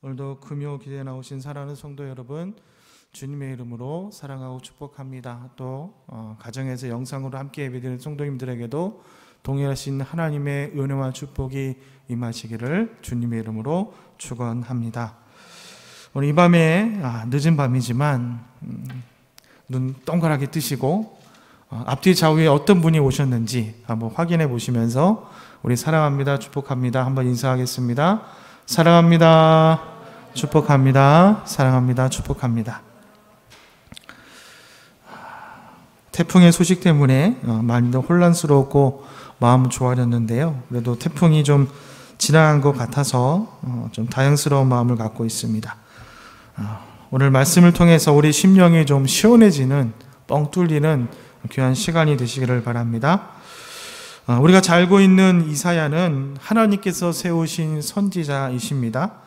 오늘도 금요 기도에 나오신 사랑하는 성도 여러분, 주님의 이름으로 사랑하고 축복합니다. 또 가정에서 영상으로 함께 예배드리는 성도님들에게도 동일하신 하나님의 은혜와 축복이 임하시기를 주님의 이름으로 축원합니다. 오늘 이 밤에 늦은 밤이지만 눈 동그랗게 뜨시고 앞뒤 좌우에 어떤 분이 오셨는지 한번 확인해 보시면서 우리 사랑합니다, 축복합니다 한번 인사하겠습니다. 사랑합니다, 축복합니다. 사랑합니다, 축복합니다. 태풍의 소식 때문에 많이 더 혼란스럽고 마음 좋아졌는데요. 그래도 태풍이 좀 지나간 것 같아서 좀 다양스러운 마음을 갖고 있습니다. 오늘 말씀을 통해서 우리 심령이 좀 시원해지는, 뻥 뚫리는 귀한 시간이 되시기를 바랍니다. 우리가 잘 알고 있는 이사야는 하나님께서 세우신 선지자이십니다.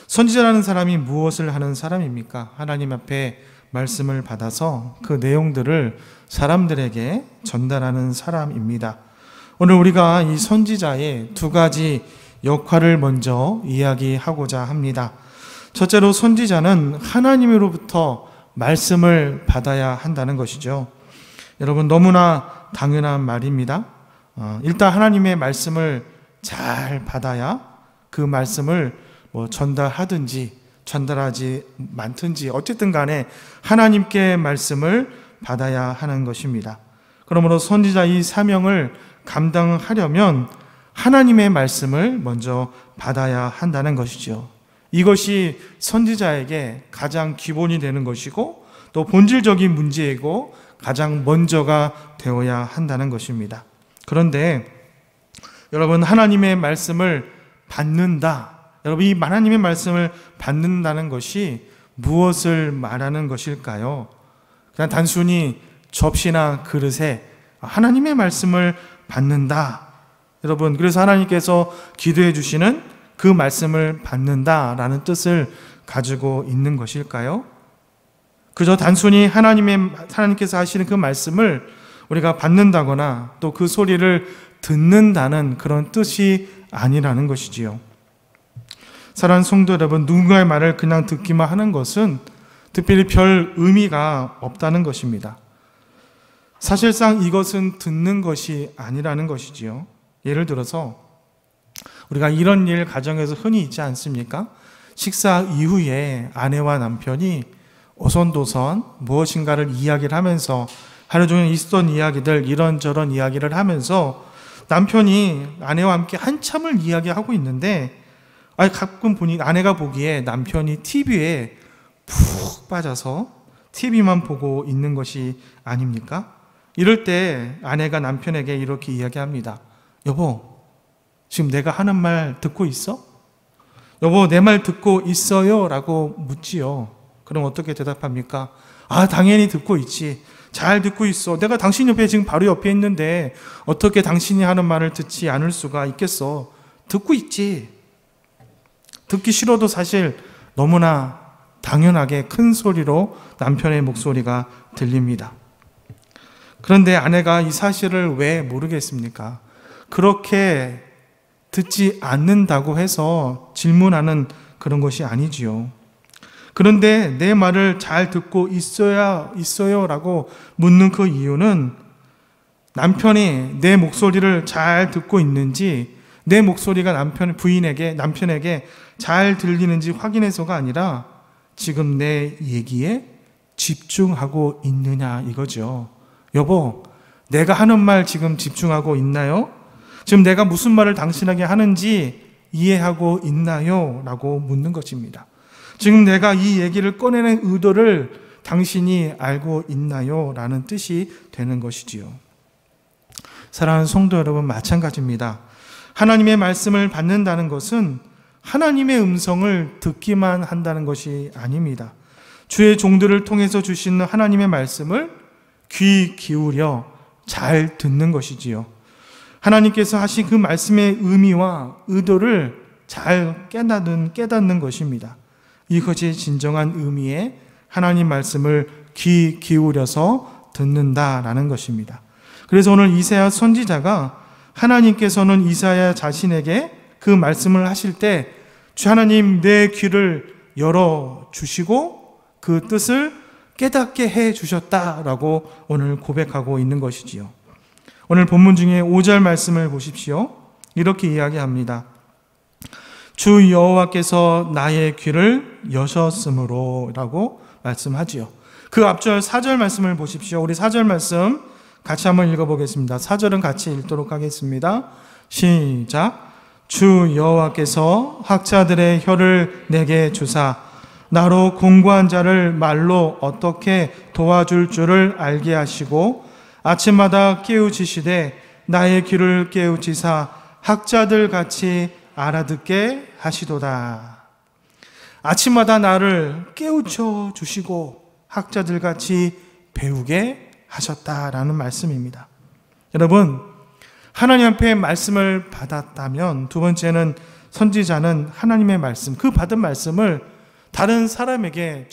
선지자라는 사람이 무엇을 하는 사람입니까? 하나님 앞에 말씀을 받아서 그 내용들을 사람들에게 전달하는 사람입니다. 오늘 우리가 이 선지자의 두 가지 역할을 먼저 이야기하고자 합니다. 첫째로 선지자는 하나님으로부터 말씀을 받아야 한다는 것이죠. 여러분, 너무나 당연한 말입니다. 일단 하나님의 말씀을 잘 받아야 그 말씀을 전달하든지 전달하지 않든지 어쨌든 간에 하나님께 말씀을 받아야 하는 것입니다. 그러므로 선지자 이 사명을 감당하려면 하나님의 말씀을 먼저 받아야 한다는 것이죠. 이것이 선지자에게 가장 기본이 되는 것이고 또 본질적인 문제이고 가장 먼저가 되어야 한다는 것입니다. 그런데 여러분, 하나님의 말씀을 받는다. 여러분, 이 하나님의 말씀을 받는다는 것이 무엇을 말하는 것일까요? 그냥 단순히 접시나 그릇에 하나님의 말씀을 받는다. 여러분, 그래서 하나님께서 기도해 주시는 그 말씀을 받는다라는 뜻을 가지고 있는 것일까요? 그저 단순히 하나님께서 하시는 그 말씀을 우리가 받는다거나 또 그 소리를 듣는다는 그런 뜻이 아니라는 것이지요. 사랑하는 성도 여러분, 누군가의 말을 그냥 듣기만 하는 것은 특별히 별 의미가 없다는 것입니다. 사실상 이것은 듣는 것이 아니라는 것이지요. 예를 들어서 우리가 이런 일 가정에서 흔히 있지 않습니까? 식사 이후에 아내와 남편이 오손도손 무엇인가를 이야기를 하면서 하루 종일 있었던 이야기들, 이런저런 이야기를 하면서 남편이 아내와 함께 한참을 이야기하고 있는데 가끔 아내가 보기에 남편이 TV에 푹 빠져서 TV만 보고 있는 것이 아닙니까? 이럴 때 아내가 남편에게 이렇게 이야기합니다. 여보, 지금 내가 하는 말 듣고 있어? 여보, 내 말 듣고 있어요? 라고 묻지요. 그럼 어떻게 대답합니까? 당연히 듣고 있지. 잘 듣고 있어. 내가 당신 옆에 지금 바로 옆에 있는데 어떻게 당신이 하는 말을 듣지 않을 수가 있겠어? 듣고 있지. 듣기 싫어도 사실 너무나 당연하게 큰 소리로 남편의 목소리가 들립니다. 그런데 아내가 이 사실을 왜 모르겠습니까? 그렇게 듣지 않는다고 해서 질문하는 그런 것이 아니지요. 그런데 내 말을 잘 듣고 있어요 라고 묻는 그 이유는 남편이 내 목소리를 잘 듣고 있는지, 내 목소리가 남편에게 잘 들리는지 확인해서가 아니라 지금 내 얘기에 집중하고 있느냐 이거죠. 여보, 내가 하는 말 지금 집중하고 있나요? 지금 내가 무슨 말을 당신에게 하는지 이해하고 있나요? 라고 묻는 것입니다. 지금 내가 이 얘기를 꺼내는 의도를 당신이 알고 있나요? 라는 뜻이 되는 것이지요. 사랑하는 성도 여러분, 마찬가지입니다. 하나님의 말씀을 받는다는 것은 하나님의 음성을 듣기만 한다는 것이 아닙니다. 주의 종들을 통해서 주시는 하나님의 말씀을 귀 기울여 잘 듣는 것이지요. 하나님께서 하신 그 말씀의 의미와 의도를 잘 깨닫는 것입니다. 이것이 진정한 의미의 하나님 말씀을 귀 기울여서 듣는다라는 것입니다. 그래서 오늘 이사야 선지자가 하나님께서는 이사야 자신에게 그 말씀을 하실 때 주 하나님 내 귀를 열어주시고 그 뜻을 깨닫게 해주셨다라고 오늘 고백하고 있는 것이지요. 오늘 본문 중에 5절 말씀을 보십시오. 이렇게 이야기합니다. 주 여호와께서 나의 귀를 여셨으므로 라고 말씀하지요. 그 앞절 4절 말씀을 보십시오. 우리 4절 말씀 같이 한번 읽어보겠습니다. 4절은 같이 읽도록 하겠습니다. 시작. 주 여호와께서 학자들의 혀를 내게 주사 나로 공고한 자를 말로 어떻게 도와줄 줄을 알게 하시고 아침마다 깨우치시되 나의 귀를 깨우치사 학자들 같이 알아듣게 하시도다. 아침마다 나를 깨우쳐 주시고 학자들 같이 배우게 하셨다라는 말씀입니다. 여러분, 하나님 앞에 말씀을 받았다면 두 번째는 선지자는 하나님의 말씀, 그 받은 말씀을 다른 사람에게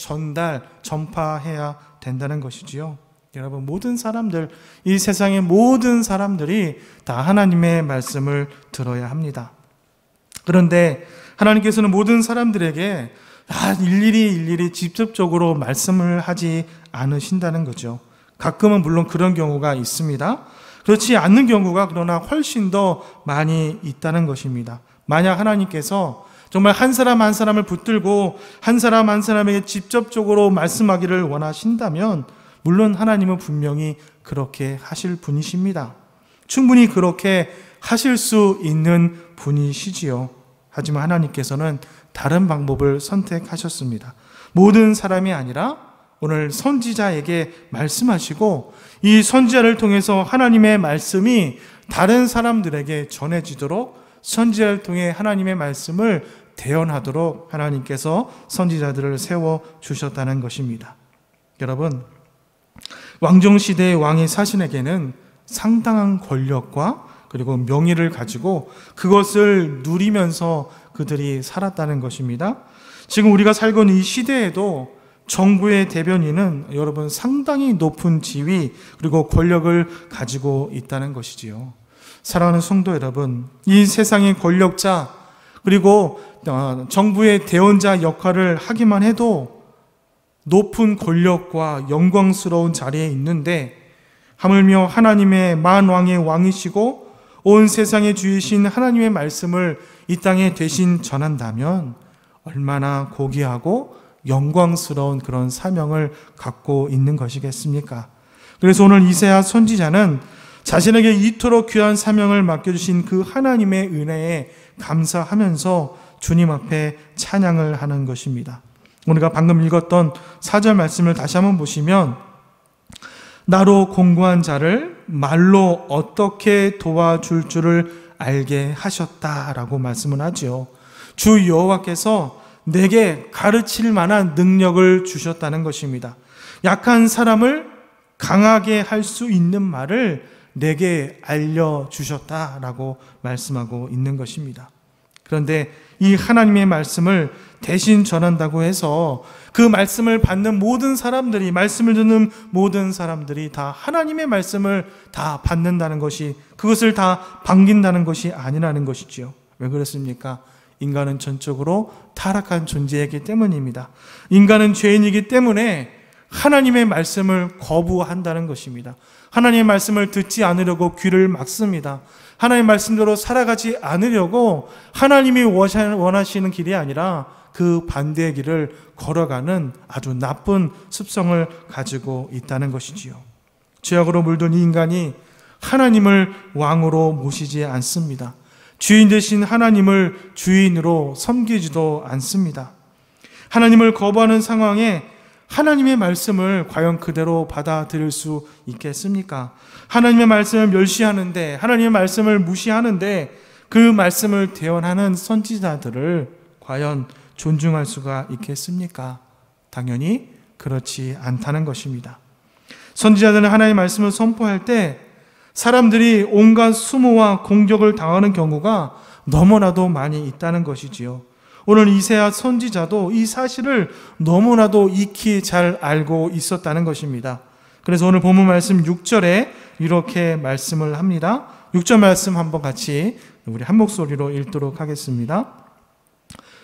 전파해야 된다는 것이지요. 여러분, 모든 사람들, 이 세상의 모든 사람들이 다 하나님의 말씀을 들어야 합니다. 그런데 하나님께서는 모든 사람들에게 다 일일이 직접적으로 말씀을 하지 않으신다는 거죠. 가끔은 물론 그런 경우가 있습니다. 그렇지 않는 경우가 그러나 훨씬 더 많이 있다는 것입니다. 만약 하나님께서 정말 한 사람 한 사람을 붙들고 한 사람 한 사람에게 직접적으로 말씀하기를 원하신다면 물론 하나님은 분명히 그렇게 하실 분이십니다. 충분히 그렇게 하실 수 있는 분이시지요. 하지만 하나님께서는 다른 방법을 선택하셨습니다. 모든 사람이 아니라 오늘 선지자에게 말씀하시고 이 선지자를 통해서 하나님의 말씀이 다른 사람들에게 전해지도록 선지자를 통해 하나님의 말씀을 대언하도록 하나님께서 선지자들을 세워주셨다는 것입니다. 여러분, 왕정시대의 왕의 사신에게는 상당한 권력과 그리고 명예를 가지고 그것을 누리면서 그들이 살았다는 것입니다. 지금 우리가 살고 있는 이 시대에도 정부의 대변인은 여러분 상당히 높은 지위 그리고 권력을 가지고 있다는 것이지요. 사랑하는 성도 여러분, 이 세상의 권력자 그리고 정부의 대언자 역할을 하기만 해도 높은 권력과 영광스러운 자리에 있는데 하물며 하나님의 만왕의 왕이시고 온 세상의 주이신 하나님의 말씀을 이 땅에 대신 전한다면 얼마나 고귀하고 영광스러운 그런 사명을 갖고 있는 것이겠습니까? 그래서 오늘 이사야 선지자는 자신에게 이토록 귀한 사명을 맡겨주신 그 하나님의 은혜에 감사하면서 주님 앞에 찬양을 하는 것입니다. 우리가 방금 읽었던 4절 말씀을 다시 한번 보시면 나로 공고한 자를 말로 어떻게 도와줄 줄을 알게 하셨다라고 말씀을 하죠. 주 여호와께서 내게 가르칠 만한 능력을 주셨다는 것입니다. 약한 사람을 강하게 할 수 있는 말을 내게 알려주셨다라고 말씀하고 있는 것입니다. 그런데 이 하나님의 말씀을 대신 전한다고 해서 그 말씀을 받는 모든 사람들이, 말씀을 듣는 모든 사람들이 다 하나님의 말씀을 다 받는다는 것이, 그것을 다 반긴다는 것이 아니라는 것이지요. 왜 그렇습니까? 인간은 전적으로 타락한 존재이기 때문입니다. 인간은 죄인이기 때문에 하나님의 말씀을 거부한다는 것입니다. 하나님의 말씀을 듣지 않으려고 귀를 막습니다. 하나님의 말씀대로 살아가지 않으려고 하나님이 원하시는 길이 아니라 그 반대의 길을 걸어가는 아주 나쁜 습성을 가지고 있다는 것이지요. 죄악으로 물든 이 인간이 하나님을 왕으로 모시지 않습니다. 주인 되신 하나님을 주인으로 섬기지도 않습니다. 하나님을 거부하는 상황에 하나님의 말씀을 과연 그대로 받아들일 수 있겠습니까? 하나님의 말씀을 멸시하는데, 하나님의 말씀을 무시하는데 그 말씀을 대언하는 선지자들을 과연 존중할 수가 있겠습니까? 당연히 그렇지 않다는 것입니다. 선지자들은 하나님의 말씀을 선포할 때 사람들이 온갖 수모와 공격을 당하는 경우가 너무나도 많이 있다는 것이지요. 오늘 이사야 선지자도 이 사실을 너무나도 익히 잘 알고 있었다는 것입니다. 그래서 오늘 본문 말씀 6절에 이렇게 말씀을 합니다. 6절 말씀 한번 같이 우리 한 목소리로 읽도록 하겠습니다.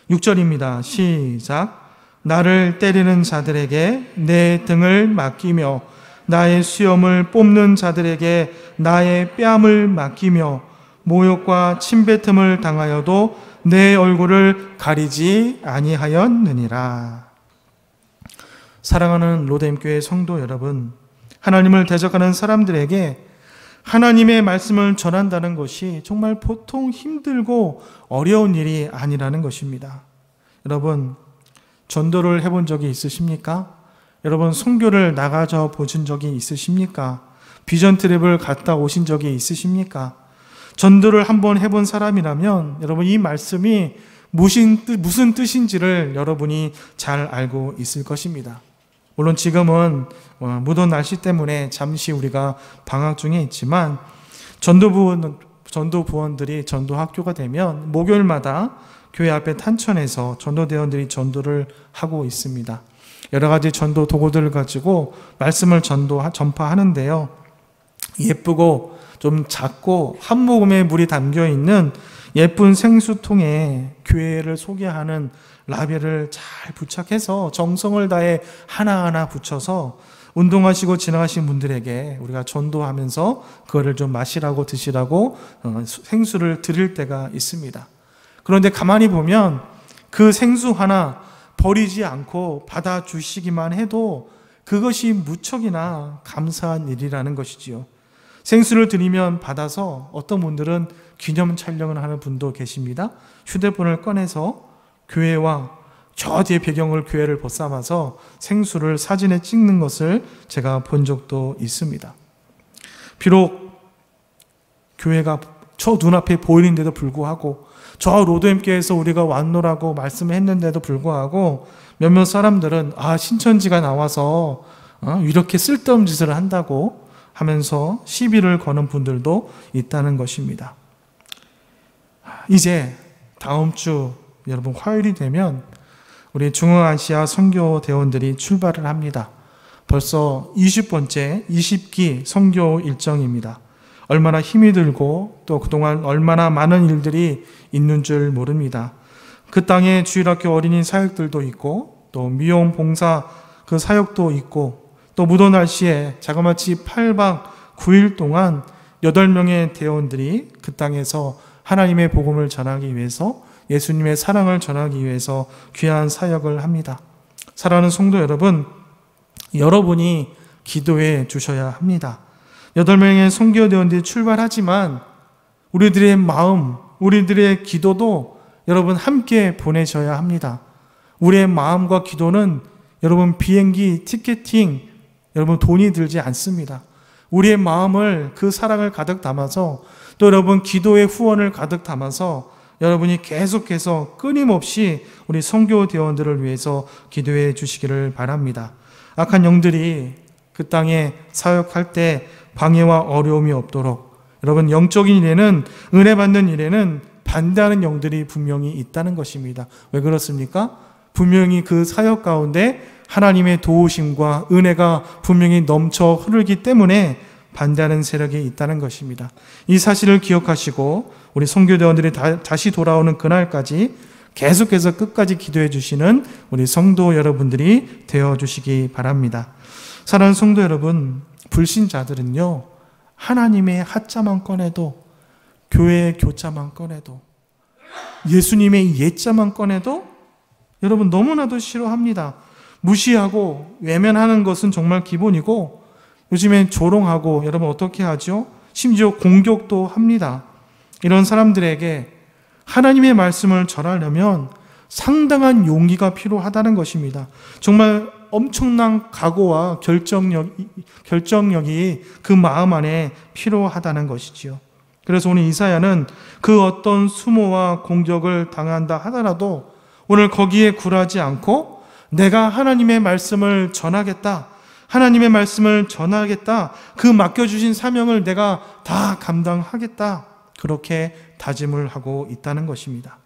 6절입니다. 시작. 나를 때리는 자들에게 내 등을 맡기며 나의 수염을 뽑는 자들에게 나의 뺨을 맡기며 모욕과 침뱉음을 당하여도 내 얼굴을 가리지 아니하였느니라. 사랑하는 로뎀교회 성도 여러분, 하나님을 대적하는 사람들에게 하나님의 말씀을 전한다는 것이 정말 보통 힘들고 어려운 일이 아니라는 것입니다. 여러분, 전도를 해본 적이 있으십니까? 여러분, 선교를 나가서 보신 적이 있으십니까? 비전 트립을 갔다 오신 적이 있으십니까? 전도를 한번 해본 사람이라면 여러분, 이 말씀이 무슨 뜻인지를 여러분이 잘 알고 있을 것입니다. 물론 지금은 무더운 날씨 때문에 잠시 우리가 방학 중에 있지만 전도부원들이 전도학교가 되면 목요일마다 교회 앞에 탄천에서 전도대원들이 전도를 하고 있습니다. 여러 가지 전도 도구들을 가지고 말씀을 전파하는데요. 예쁘고 좀 작고 한 모금의 물이 담겨있는 예쁜 생수통에 교회를 소개하는 라벨을 잘 부착해서 정성을 다해 하나하나 붙여서 운동하시고 지나가신 분들에게 우리가 전도하면서 그거를 좀 마시라고 드시라고 생수를 드릴 때가 있습니다. 그런데 가만히 보면 그 생수 하나 버리지 않고 받아주시기만 해도 그것이 무척이나 감사한 일이라는 것이지요. 생수를 드리면 받아서 어떤 분들은 기념 촬영을 하는 분도 계십니다. 휴대폰을 꺼내서 교회와 저 뒤에 배경을 교회를 벗삼아서 생수를 사진에 찍는 것을 제가 본 적도 있습니다. 비록 교회가 저 눈앞에 보이는데도 불구하고 저 로드햄교회에서 우리가 왔노라고 말씀했는데도 불구하고 몇몇 사람들은 신천지가 나와서 이렇게 쓸데없는 짓을 한다고 하면서 시비를 거는 분들도 있다는 것입니다. 이제 다음 주 여러분 화요일이 되면 우리 중앙아시아 선교대원들이 출발을 합니다. 벌써 20번째 20기 선교 일정입니다. 얼마나 힘이 들고 또 그동안 얼마나 많은 일들이 있는 줄 모릅니다. 그 땅에 주일학교 어린이 사역들도 있고 또 미용 봉사 그 사역도 있고 또 무더운 날씨에 자그마치 8박 9일 동안 8명의 대원들이 그 땅에서 하나님의 복음을 전하기 위해서 예수님의 사랑을 전하기 위해서 귀한 사역을 합니다. 사랑하는 성도 여러분, 여러분이 기도해 주셔야 합니다. 8명의 선교대원들이 출발하지만 우리들의 마음, 우리들의 기도도 여러분 함께 보내셔야 합니다. 우리의 마음과 기도는 여러분 비행기 티켓팅 여러분 돈이 들지 않습니다. 우리의 마음을 그 사랑을 가득 담아서 또 여러분 기도의 후원을 가득 담아서 여러분이 계속해서 끊임없이 우리 선교대원들을 위해서 기도해 주시기를 바랍니다. 악한 영들이 그 땅에 사역할 때 방해와 어려움이 없도록 여러분 영적인 일에는 은혜 받는 일에는 반대하는 영들이 분명히 있다는 것입니다. 왜 그렇습니까? 분명히 그 사역 가운데 하나님의 도우심과 은혜가 분명히 넘쳐 흐르기 때문에 반대하는 세력이 있다는 것입니다. 이 사실을 기억하시고 우리 선교대원들이 다시 돌아오는 그날까지 계속해서 끝까지 기도해 주시는 우리 성도 여러분들이 되어주시기 바랍니다. 사랑하는 성도 여러분, 불신자들은요 하나님의 하자만 꺼내도 교회의 교자만 꺼내도 예수님의 예자만 꺼내도 여러분 너무나도 싫어합니다. 무시하고 외면하는 것은 정말 기본이고 요즘엔 조롱하고 여러분 어떻게 하죠? 심지어 공격도 합니다. 이런 사람들에게 하나님의 말씀을 전하려면 상당한 용기가 필요하다는 것입니다. 정말 엄청난 각오와 결정력이 그 마음 안에 필요하다는 것이지요. 그래서 오늘 이사야는 그 어떤 수모와 공격을 당한다 하더라도 오늘 거기에 굴하지 않고 내가 하나님의 말씀을 전하겠다. 하나님의 말씀을 전하겠다. 그 맡겨주신 사명을 내가 다 감당하겠다. 그렇게 다짐을 하고 있다는 것입니다.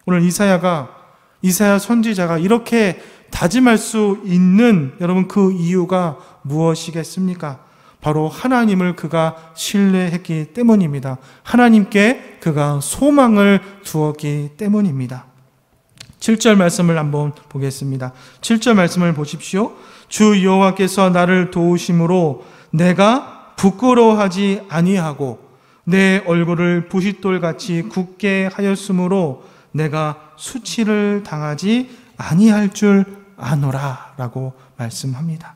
오늘 이사야 선지자가 이렇게 다짐할 수 있는 여러분 그 이유가 무엇이겠습니까? 바로 하나님을 그가 신뢰했기 때문입니다. 하나님께 그가 소망을 두었기 때문입니다. 7절 말씀을 한번 보겠습니다. 7절 말씀을 보십시오. 주 여호와께서 나를 도우심으로 내가 부끄러워하지 아니하고 내 얼굴을 부싯돌같이 굳게 하였으므로 내가 수치를 당하지 아니할 줄 아노라 라고 말씀합니다.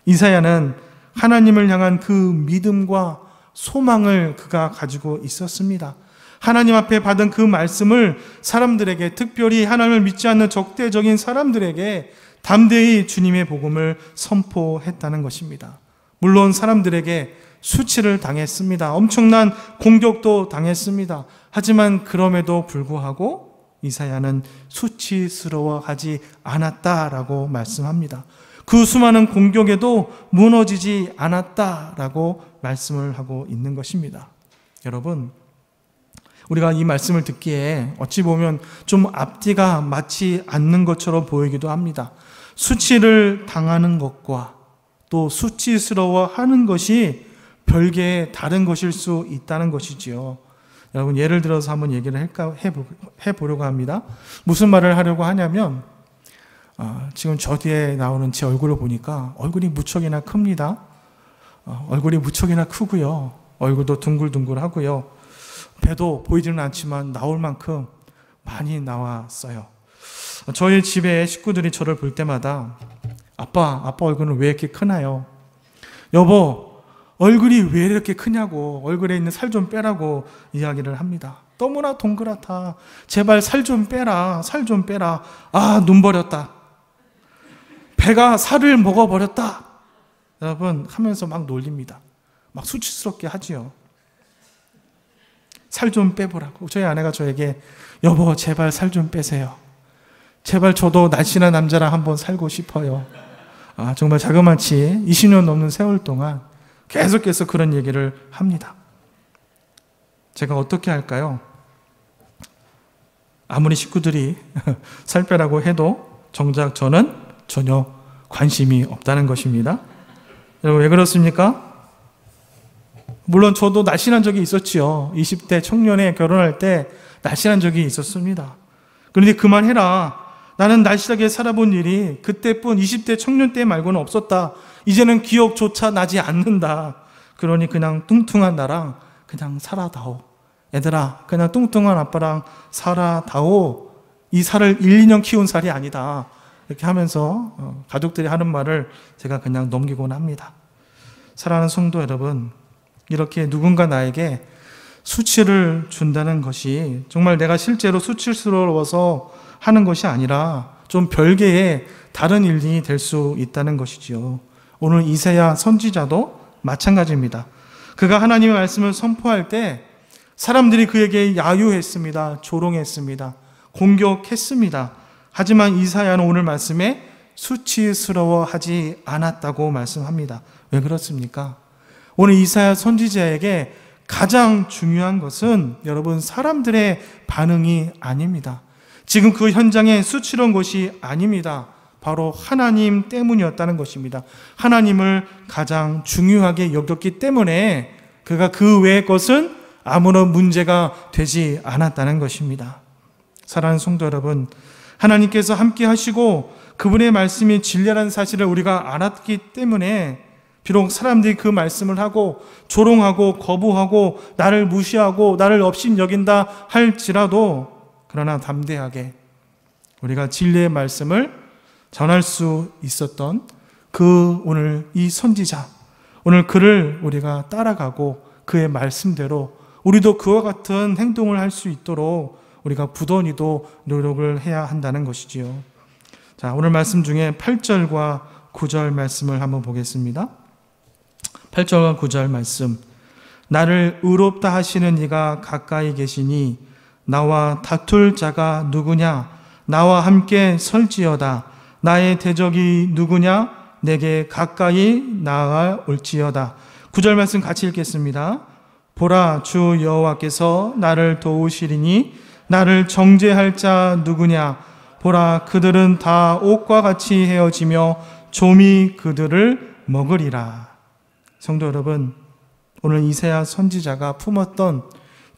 이사야는 하나님을 향한 그 믿음과 소망을 그가 가지고 있었습니다. 하나님 앞에 받은 그 말씀을 사람들에게, 특별히 하나님을 믿지 않는 적대적인 사람들에게 담대히 주님의 복음을 선포했다는 것입니다. 물론 사람들에게 수치를 당했습니다. 엄청난 공격도 당했습니다. 하지만 그럼에도 불구하고 이사야는 수치스러워하지 않았다라고 말씀합니다. 그 수많은 공격에도 무너지지 않았다라고 말씀을 하고 있는 것입니다. 여러분, 우리가 이 말씀을 듣기에 어찌 보면 좀 앞뒤가 맞지 않는 것처럼 보이기도 합니다. 수치를 당하는 것과 또 수치스러워하는 것이 별개의 다른 것일 수 있다는 것이지요. 여러분, 예를 들어서 한번 얘기를 해보려고 합니다. 무슨 말을 하려고 하냐면 지금 저 뒤에 나오는 제 얼굴을 보니까 얼굴이 무척이나 큽니다. 얼굴이 무척이나 크고요. 얼굴도 둥글둥글하고요. 배도 보이지는 않지만 나올 만큼 많이 나왔어요. 저희 집에 식구들이 저를 볼 때마다 아빠 얼굴은 왜 이렇게 크나요? 여보, 얼굴이 왜 이렇게 크냐고, 얼굴에 있는 살 좀 빼라고 이야기를 합니다. 너무나 동그랗다. 제발 살 좀 빼라. 살 좀 빼라. 아, 눈 버렸다. 배가 살을 먹어버렸다. 여러분, 하면서 막 놀립니다. 막 수치스럽게 하지요. 살 좀 빼보라고. 저희 아내가 저에게 여보, 제발 살 좀 빼세요. 제발 저도 날씬한 남자랑 한번 살고 싶어요. 정말 자그마치 20년 넘는 세월 동안 계속해서 그런 얘기를 합니다. 제가 어떻게 할까요? 아무리 식구들이 살 빼라고 해도 정작 저는 전혀 관심이 없다는 것입니다. 여러분, 왜 그렇습니까? 물론 저도 날씬한 적이 있었지요. 20대 청년에 결혼할 때 날씬한 적이 있었습니다. 그런데 그만해라. 나는 날씬하게 살아본 일이 그때뿐 20대 청년 때 말고는 없었다. 이제는 기억조차 나지 않는다. 그러니 그냥 뚱뚱한 나랑 그냥 살아다오. 얘들아, 그냥 뚱뚱한 아빠랑 살아다오. 이 살을 1, 2년 키운 살이 아니다. 이렇게 하면서 가족들이 하는 말을 제가 그냥 넘기곤 합니다. 사랑하는 성도 여러분, 이렇게 누군가 나에게 수치를 준다는 것이 정말 내가 실제로 수치스러워서 하는 것이 아니라 좀 별개의 다른 일이 될 수 있다는 것이지요. 오늘 이사야 선지자도 마찬가지입니다. 그가 하나님의 말씀을 선포할 때 사람들이 그에게 야유했습니다. 조롱했습니다. 공격했습니다. 하지만 이사야는 오늘 말씀에 수치스러워하지 않았다고 말씀합니다. 왜 그렇습니까? 오늘 이사야 선지자에게 가장 중요한 것은 여러분, 사람들의 반응이 아닙니다. 지금 그 현장에 수치로운 것이 아닙니다. 바로 하나님 때문이었다는 것입니다. 하나님을 가장 중요하게 여겼기 때문에 그가 그 외의 것은 아무런 문제가 되지 않았다는 것입니다. 사랑하는 성도 여러분, 하나님께서 함께 하시고 그분의 말씀이 진리라는 사실을 우리가 알았기 때문에 비록 사람들이 그 말씀을 하고 조롱하고 거부하고 나를 무시하고 나를 업신여긴다 할지라도, 그러나 담대하게 우리가 진리의 말씀을 전할 수 있었던 그 오늘 이 선지자, 오늘 그를 우리가 따라가고 그의 말씀대로 우리도 그와 같은 행동을 할 수 있도록 우리가 부단히도 노력을 해야 한다는 것이지요. 자, 오늘 말씀 중에 8절과 9절 말씀을 한번 보겠습니다. 8절과 9절 말씀. 나를 의롭다 하시는 이가 가까이 계시니 나와 다툴 자가 누구냐? 나와 함께 설지어다. 나의 대적이 누구냐? 내게 가까이 나아올지어다. 9절 말씀 같이 읽겠습니다. 보라, 주 여호와께서 나를 도우시리니 나를 정죄할 자 누구냐? 보라, 그들은 다 옷과 같이 헤어지며 좀이 그들을 먹으리라. 성도 여러분, 오늘 이사야 선지자가 품었던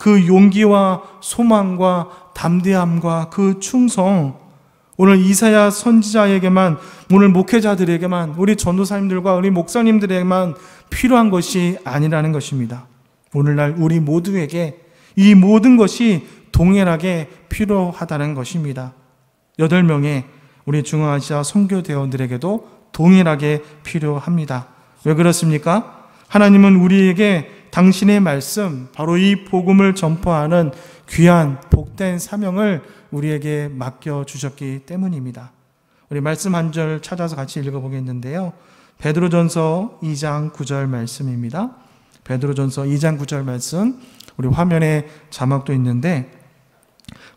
그 용기와 소망과 담대함과 그 충성, 오늘 이사야 선지자에게만, 오늘 목회자들에게만, 우리 전도사님들과 우리 목사님들에게만 필요한 것이 아니라는 것입니다. 오늘날 우리 모두에게 이 모든 것이 동일하게 필요하다는 것입니다. 8명의 우리 중앙아시아 선교대원들에게도 동일하게 필요합니다. 왜 그렇습니까? 하나님은 우리에게 당신의 말씀, 바로 이 복음을 전파하는 귀한 복된 사명을 우리에게 맡겨주셨기 때문입니다. 우리 말씀 한 절 찾아서 같이 읽어보겠는데요. 베드로전서 2장 9절 말씀입니다. 베드로전서 2장 9절 말씀, 우리 화면에 자막도 있는데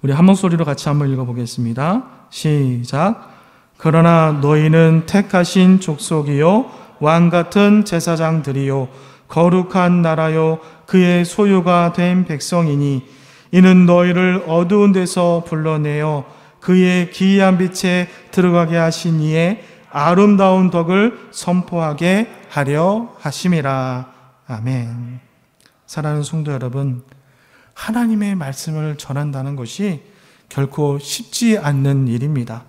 우리 한 목소리로 같이 한번 읽어보겠습니다. 시작. 그러나 너희는 택하신 족속이요 왕같은 제사장들이요 거룩한 나라요 그의 소유가 된 백성이니 이는 너희를 어두운 데서 불러내어 그의 기이한 빛에 들어가게 하신 이의 아름다운 덕을 선포하게 하려 하심이라. 아멘. 사랑하는 성도 여러분, 하나님의 말씀을 전한다는 것이 결코 쉽지 않는 일입니다.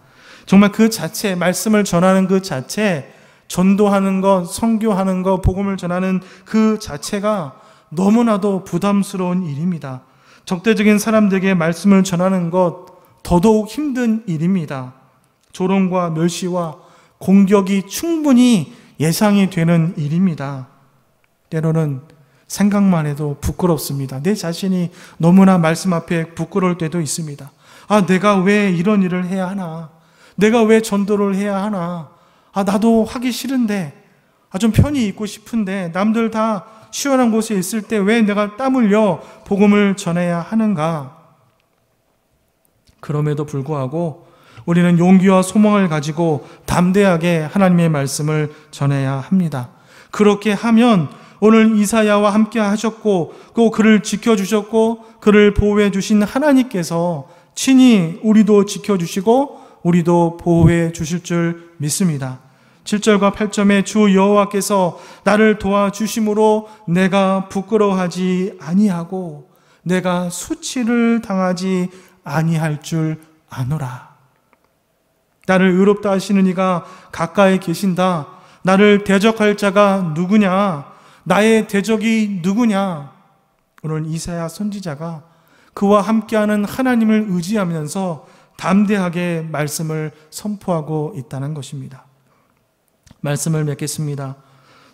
정말 그 자체, 말씀을 전하는 그 자체, 전도하는 것, 선교하는 것, 복음을 전하는 그 자체가 너무나도 부담스러운 일입니다. 적대적인 사람들에게 말씀을 전하는 것 더더욱 힘든 일입니다. 조롱과 멸시와 공격이 충분히 예상이 되는 일입니다. 때로는 생각만 해도 부끄럽습니다. 내 자신이 너무나 말씀 앞에 부끄러울 때도 있습니다. 아, 내가 왜 이런 일을 해야 하나? 내가 왜 전도를 해야 하나? 아, 나도 하기 싫은데, 좀 편히 있고 싶은데, 남들 다 시원한 곳에 있을 때 왜 내가 땀 흘려 복음을 전해야 하는가? 그럼에도 불구하고 우리는 용기와 소망을 가지고 담대하게 하나님의 말씀을 전해야 합니다. 그렇게 하면 오늘 이사야와 함께 하셨고 또 그를 지켜주셨고 그를 보호해 주신 하나님께서 친히 우리도 지켜주시고 우리도 보호해 주실 줄 믿습니다. 7절과 8절에 주 여호와께서 나를 도와주심으로 내가 부끄러워하지 아니하고 내가 수치를 당하지 아니할 줄 아노라. 나를 의롭다 하시는 이가 가까이 계신다. 나를 대적할 자가 누구냐? 나의 대적이 누구냐? 오늘 이사야 선지자가 그와 함께하는 하나님을 의지하면서 담대하게 말씀을 선포하고 있다는 것입니다. 말씀을 맺겠습니다.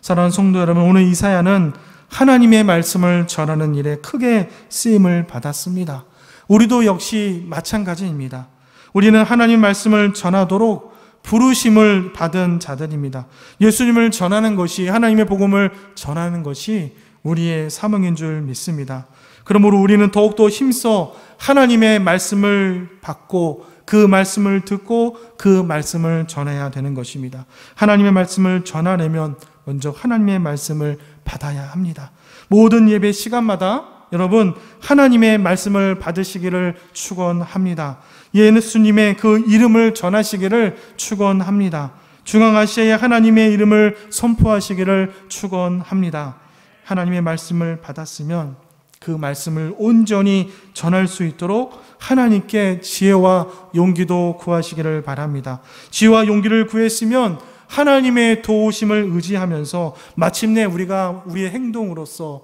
사랑하는 성도 여러분, 오늘 이사야는 하나님의 말씀을 전하는 일에 크게 쓰임을 받았습니다. 우리도 역시 마찬가지입니다. 우리는 하나님 말씀을 전하도록 부르심을 받은 자들입니다. 예수님을 전하는 것이, 하나님의 복음을 전하는 것이 우리의 사명인 줄 믿습니다. 그러므로 우리는 더욱더 힘써 하나님의 말씀을 받고 그 말씀을 듣고 그 말씀을 전해야 되는 것입니다. 하나님의 말씀을 전하려면 먼저 하나님의 말씀을 받아야 합니다. 모든 예배 시간마다 여러분 하나님의 말씀을 받으시기를 축원합니다. 예수님의 그 이름을 전하시기를 축원합니다. 중앙아시아에 하나님의 이름을 선포하시기를 축원합니다. 하나님의 말씀을 받았으면 그 말씀을 온전히 전할 수 있도록 하나님께 지혜와 용기도 구하시기를 바랍니다. 지혜와 용기를 구했으면 하나님의 도우심을 의지하면서 마침내 우리가 우리의 행동으로서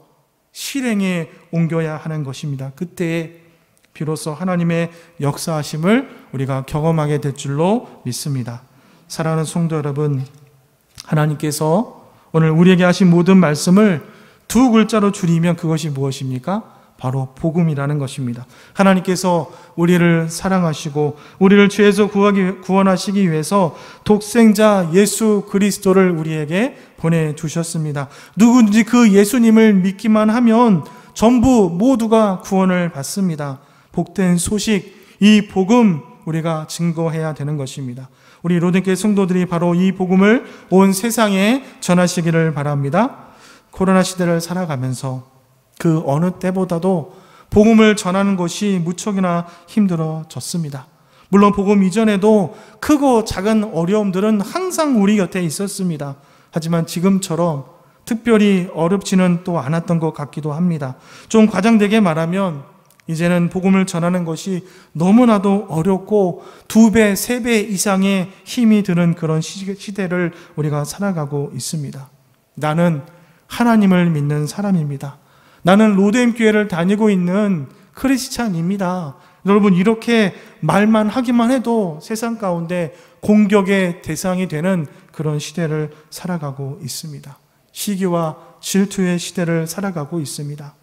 실행에 옮겨야 하는 것입니다. 그때에 비로소 하나님의 역사하심을 우리가 경험하게 될 줄로 믿습니다. 사랑하는 성도 여러분, 하나님께서 오늘 우리에게 하신 모든 말씀을 두 글자로 줄이면 그것이 무엇입니까? 바로 복음이라는 것입니다. 하나님께서 우리를 사랑하시고 우리를 죄에서 구원하시기 위해서 독생자 예수 그리스도를 우리에게 보내주셨습니다. 누구든지 그 예수님을 믿기만 하면 전부 모두가 구원을 받습니다. 복된 소식, 이 복음 우리가 증거해야 되는 것입니다. 우리 로든교회 성도들이 바로 이 복음을 온 세상에 전하시기를 바랍니다. 코로나 시대를 살아가면서 그 어느 때보다도 복음을 전하는 것이 무척이나 힘들어졌습니다. 물론 복음 이전에도 크고 작은 어려움들은 항상 우리 곁에 있었습니다. 하지만 지금처럼 특별히 어렵지는 또 않았던 것 같기도 합니다. 좀 과장되게 말하면 이제는 복음을 전하는 것이 너무나도 어렵고 2배, 3배 이상의 힘이 드는 그런 시대를 우리가 살아가고 있습니다. 나는 하나님을 믿는 사람입니다. 나는 로데임 교회를 다니고 있는 크리스찬입니다. 여러분, 이렇게 말만 하기만 해도 세상 가운데 공격의 대상이 되는 그런 시대를 살아가고 있습니다. 시기와 질투의 시대를 살아가고 있습니다.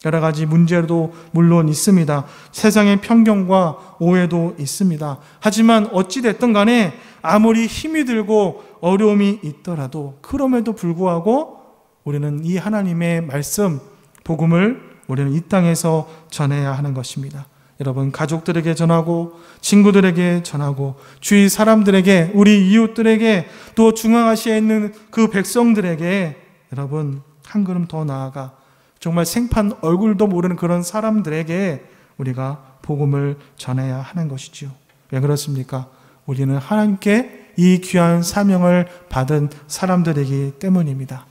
여러 가지 문제도 물론 있습니다. 세상의 편견과 오해도 있습니다. 하지만 어찌됐든 간에 아무리 힘이 들고 어려움이 있더라도 그럼에도 불구하고 우리는 이 하나님의 말씀, 복음을 우리는 이 땅에서 전해야 하는 것입니다. 여러분, 가족들에게 전하고 친구들에게 전하고 주위 사람들에게, 우리 이웃들에게, 또 중앙아시아에 있는 그 백성들에게 여러분 한 걸음 더 나아가 정말 생판 얼굴도 모르는 그런 사람들에게 우리가 복음을 전해야 하는 것이지요. 왜 그렇습니까? 우리는 하나님께 이 귀한 사명을 받은 사람들이기 때문입니다.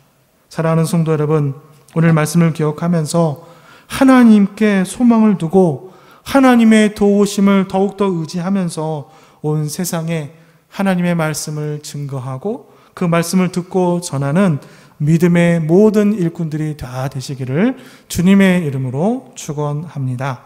사랑하는 성도 여러분, 오늘 말씀을 기억하면서 하나님께 소망을 두고 하나님의 도우심을 더욱더 의지하면서 온 세상에 하나님의 말씀을 증거하고 그 말씀을 듣고 전하는 믿음의 모든 일꾼들이 다 되시기를 주님의 이름으로 축원합니다.